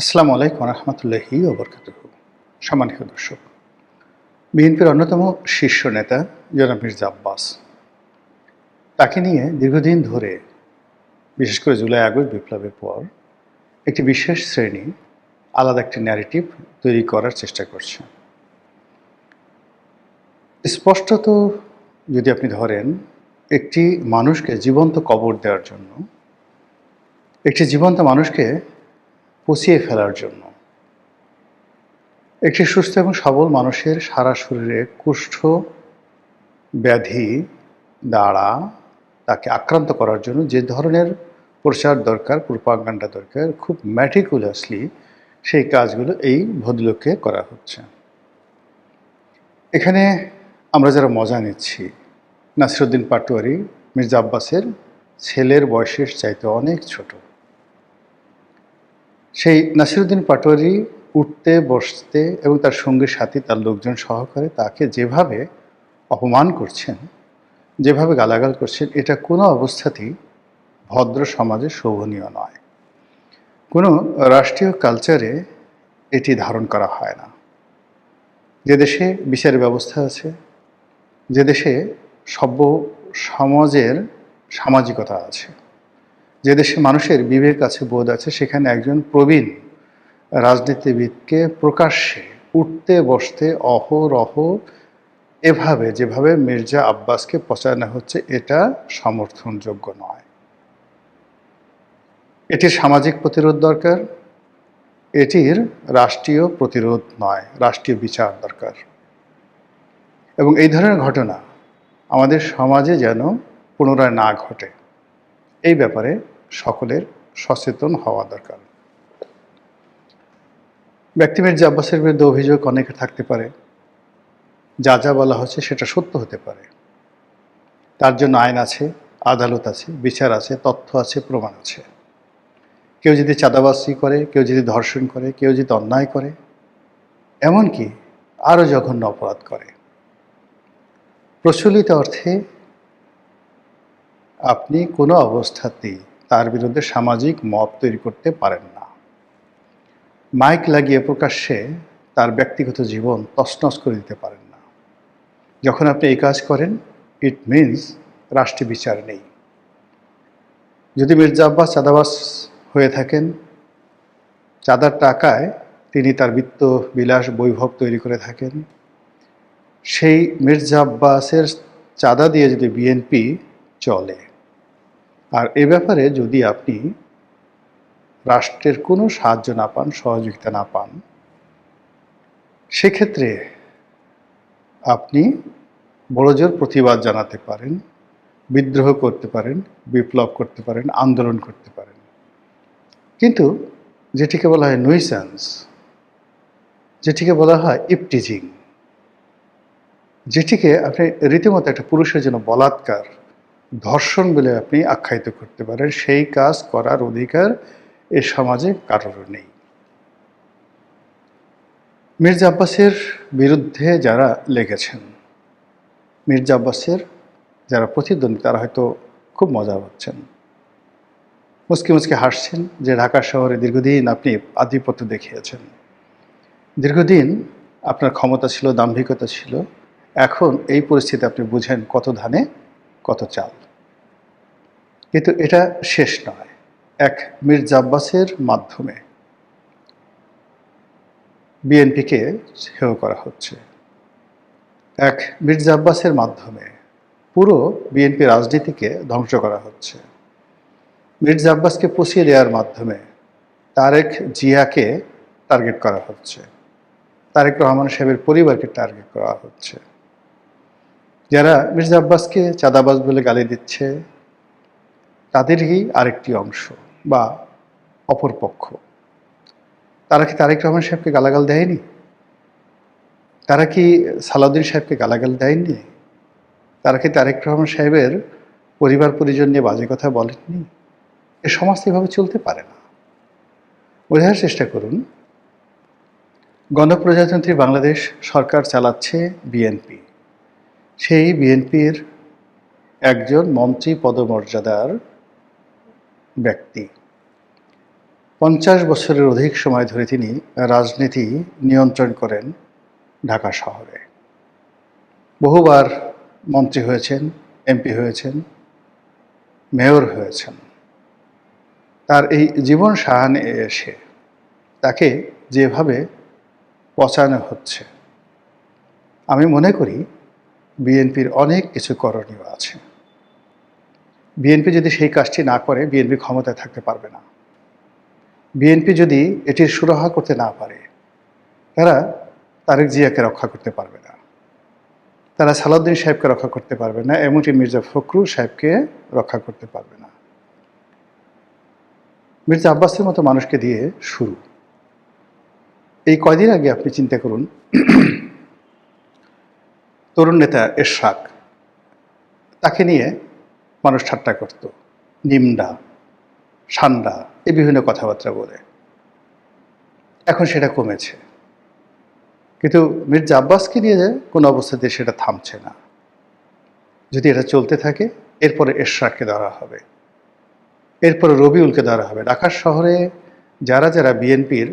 আসসালামু আলাইকুম রহমতুল্লাহি ওবরকাতুহু। সম্মানিত দর্শক, বিএনপির অন্যতম শীর্ষ নেতা জনাব মির্জা আব্বাস, তাকে নিয়ে দীর্ঘদিন ধরে, বিশেষ করে জুলাই আগস্ট বিপ্লবের পর, একটি বিশেষ শ্রেণী আলাদা একটি ন্যারেটিভ তৈরি করার চেষ্টা করছে। স্পষ্টত যদি আপনি ধরেন, একটি মানুষকে জীবন্ত কবর দেওয়ার জন্য, একটি জীবন্ত মানুষকে পচিয়ে ফেলার জন্য, একটি সুস্থ এবং সবল মানুষের সারা শরীরে কুষ্ঠ ব্যাধি দ্বারা তাকে আক্রান্ত করার জন্য যে ধরনের প্রচার দরকার, প্রোপাগান্ডা দরকার, খুব ম্যাটিকুলাসলি সেই কাজগুলো এই ভদ্রলোককে করা হচ্ছে। এখানে আমরা যারা মজা নিচ্ছি, নাসিরউদ্দিন পাটোয়ারি মির্জা আব্বাসের ছেলের বয়সের চাইতে অনেক ছোট। সেই নাসিরউদ্দিন পাটোয়ারি উঠতে বসতে এবং তার সঙ্গী সাথী, তার লোকজন সহকারে তাকে যেভাবে অপমান করছেন, যেভাবে গালাগাল করছেন, এটা কোনো অবস্থাতেই ভদ্র সমাজে শোভনীয় নয়। কোনো রাষ্ট্রীয় কালচারে এটি ধারণ করা হয় না। যে দেশে বিচার ব্যবস্থা আছে, যে দেশে সভ্য সমাজের সামাজিকতা আছে, যে দেশে মানুষের বিবেক আছে, বোধ আছে, সেখানে একজন প্রবীণ রাজনীতিবিদকে প্রকাশ্যে উঠতে বসতে অহরহ এভাবে যেভাবে মির্জা আব্বাসকে পচানো হচ্ছে, এটা সমর্থনযোগ্য নয়। এটির সামাজিক প্রতিরোধ দরকার, এটির রাষ্ট্রীয় প্রতিরোধ নয়, রাষ্ট্রীয় বিচার দরকার। এবং এই ধরনের ঘটনা আমাদের সমাজে যেন পুনরায় না ঘটে, এই ব্যাপারে সকলের সচেতন হওয়া দরকার। ব্যক্তি মির্জা আব্বাসের বিরুদ্ধে অভিযোগ অনেকের থাকতে পারে, যা যা বলা হচ্ছে সেটা সত্য হতে পারে। তার জন্য আইন আছে, আদালত আছে, বিচার আছে, তথ্য আছে, প্রমাণ আছে। কেউ যদি চাঁদাবাজি করে, কেউ যদি ধর্ষণ করে, কেউ যদি অন্যায় করে, এমনকি আরও জঘন্য অপরাধ করে, প্রচলিত অর্থে আপনি কোনো অবস্থাতেই তার বিরুদ্ধে সামাজিক মব তৈরি করতে পারেন না। মাইক লাগিয়ে প্রকাশ্যে তার ব্যক্তিগত জীবন তছনছ করে দিতে পারেন না। যখন আপনি এই কাজ করেন, ইট মিনস রাষ্ট্রীয় বিচার নেই। যদি মির্জা আব্বাস চাঁদাবাজ হয়ে থাকেন, চাঁদার টাকায় তিনি তার বিত্ত বিলাস বৈভব তৈরি করে থাকেন, সেই মির্জা আব্বাসের চাঁদা দিয়ে যদি বিএনপি চলে, আর এ ব্যাপারে যদি আপনি রাষ্ট্রের কোনো সাহায্য না পান, সহযোগিতা না পান, সেক্ষেত্রে আপনি বড়জোর প্রতিবাদ জানাতে পারেন, বিদ্রোহ করতে পারেন, বিপ্লব করতে পারেন, আন্দোলন করতে পারেন। কিন্তু যেটিকে বলা হয় নুইসেন্স, যেটিকে বলা হয় ইপটিজিং, যেটিকে আপনি রীতিমতো একটা পুরুষের জন্য বলাৎকার, ধর্ষণ বলে আপনি আখ্যায়িত করতে পারেন, সেই কাজ করার অধিকার এ সমাজে কারোর নেই। মির্জা আব্বাসের বিরুদ্ধে যারা লেগেছেন, মির্জা আব্বাসের যারা প্রতিদ্বন্দ্বী, তারা হয়তো খুব মজা পাচ্ছেন, মুচকি মুচকি হাসছেন যে ঢাকা শহরে দীর্ঘদিন আপনি আধিপত্য দেখিয়েছেন, দীর্ঘদিন আপনার ক্ষমতা ছিল, দাম্ভিকতা ছিল, এখন এই পরিস্থিতি আপনি বুঝেন কত ধানে কত চাল। কিন্তু এটা শেষ নয়। এক মির্জা আব্বাসের মাধ্যমে বিএনপিকে হেয় করা হচ্ছে, এক মির্জা আব্বাসের মাধ্যমে পুরো বিএনপি রাজনীতিকে ধ্বংস করা হচ্ছে। মির্জা আব্বাসকে পচিয়ে দেওয়ার মাধ্যমে তারেক জিয়াকে টার্গেট করা হচ্ছে, তারেক রহমান সাহেবের পরিবারকে টার্গেট করা হচ্ছে। যারা মির্জা আব্বাসকে চাঁদাবাজ বলে গালি দিচ্ছে, তাদেরই আরেকটি অংশ বা অপরপক্ষ। তারা কি তারেক রহমান সাহেবকে গালাগাল দেয়নি? তারা কি সালাউদ্দিন সাহেবকে গালাগাল দেয়নি? তারা কি তারেক রহমান সাহেবের পরিবার পরিজন নিয়ে বাজে কথা বলেননি? এ সমাজ এভাবে চলতে পারে না। বোঝার চেষ্টা করুন, গণপ্রজাতন্ত্রী বাংলাদেশ সরকার চালাচ্ছে বিএনপি। সেই বিএনপির একজন মন্ত্রী পদমর্যাদার ব্যক্তি 50 বছরের অধিক সময় ধরে তিনি রাজনীতি নিয়ন্ত্রণ করেন ঢাকা শহরে। বহুবার মন্ত্রী হয়েছেন, এমপি হয়েছেন, মেয়র হয়েছেন। তার এই জীবন সায়ানে এসে তাকে যেভাবে পচানো হচ্ছে, আমি মনে করি বিএনপির অনেক কিছু করণীয় আছে। বিএনপি যদি সেই কাজটি না করে, বিএনপি ক্ষমতায় থাকতে পারবে না। বিএনপি যদি এটির সুরাহা করতে না পারে, তারা তারেক জিয়াকে রক্ষা করতে পারবে না, তারা সালাউদ্দিন সাহেবকে রক্ষা করতে পারবে না, এমনকি মির্জা ফখরুল সাহেবকে রক্ষা করতে পারবে না। মির্জা আব্বাসের মতো মানুষকে দিয়ে শুরু। এই কয়দিন আগে আপনি চিন্তা করুন, তরুণ নেতা এরশাদ, তাকে নিয়ে মানুষ ঠাট্টা করত, নিমডা, সান্ডা, এই বিভিন্ন কথাবার্তা বলে। এখন সেটা কমেছে, কিন্তু মির্জা আব্বাসকে নিয়ে কোনো অবস্থাতে সেটা থামছে না। যদি এটা চলতে থাকে, এরপরে এরশাদকে ধরা হবে, এরপরে রবিউলকে ধরা হবে। ঢাকা শহরে যারা যারা বিএনপির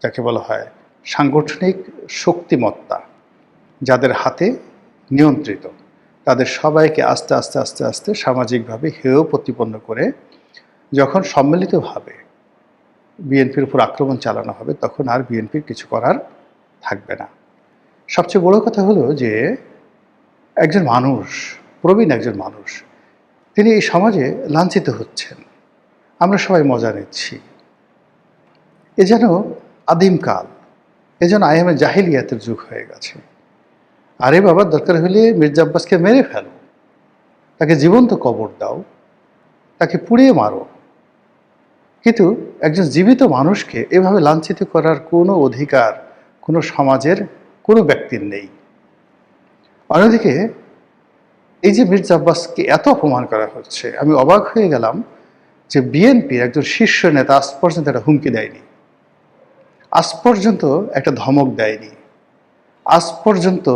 যাকে বলা হয় সাংগঠনিক শক্তিমত্তা, যাদের হাতে নিয়ন্ত্রিত, তাদের সবাইকে আস্তে আস্তে আস্তে আস্তে সামাজিকভাবে হেয় প্রতিপন্ন করে যখন সম্মিলিতভাবে বিএনপির উপর আক্রমণ চালানো হবে, তখন আর বিএনপির কিছু করার থাকবে না। সবচেয়ে বড় কথা হলো যে একজন মানুষ, প্রবীণ একজন মানুষ, তিনি এই সমাজে লাঞ্ছিত হচ্ছেন, আমরা সবাই মজা নিচ্ছি। এ যেন আদিমকাল, এ যেন আইএমএ জাহিলিয়াতের যুগ হয়ে গেছে। আরে বাবা, দরকার হলে মির্জা আব্বাসকে মেরে ফেলো, তাকে জীবন্ত কবর দাও, তাকে পুড়িয়ে মারো, কিন্তু একজন জীবিত মানুষকে এভাবে লাঞ্ছিত করার কোনো অধিকার কোনো সমাজের কোনো ব্যক্তির নেই। অন্যদিকে এই যে মির্জা আব্বাসকে এত অপমান করা হচ্ছে, আমি অবাক হয়ে গেলাম যে বিএনপির একজন শীর্ষ নেতা আজ পর্যন্ত একটা হুমকি দেয়নি, আজ পর্যন্ত একটা ধমক দেয়নি, আজ পর্যন্ত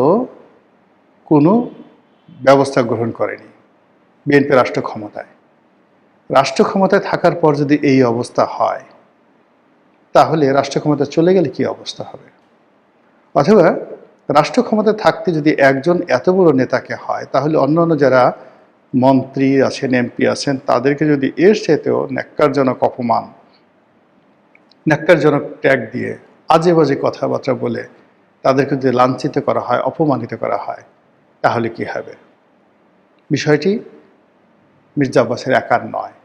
কোনো ব্যবস্থা গ্রহণ করেনি। বিএনপি রাষ্ট্র ক্ষমতায় থাকার পর যদি এই অবস্থা হয়, তাহলে রাষ্ট্র ক্ষমতা চলে গেলে কি অবস্থা হবে? অথবা রাষ্ট্র ক্ষমতায় থাকতে যদি একজন এত বড় নেতাকে হয়, তাহলে অন্যান্য যারা মন্ত্রী আছেন, এমপি আছেন, তাদেরকে যদি এর চাইতেও ন্যাক্কারজনক অপমান, ন্যাক্কারজনক ট্যাগ দিয়ে আজে বাজে কথাবার্তা বলে তাদেরকে যদি লাঞ্ছিত করা হয়, অপমানিত করা হয়, তাহলে কি হবে? বিষয়টি মির্জা আব্বাসের একার নয়।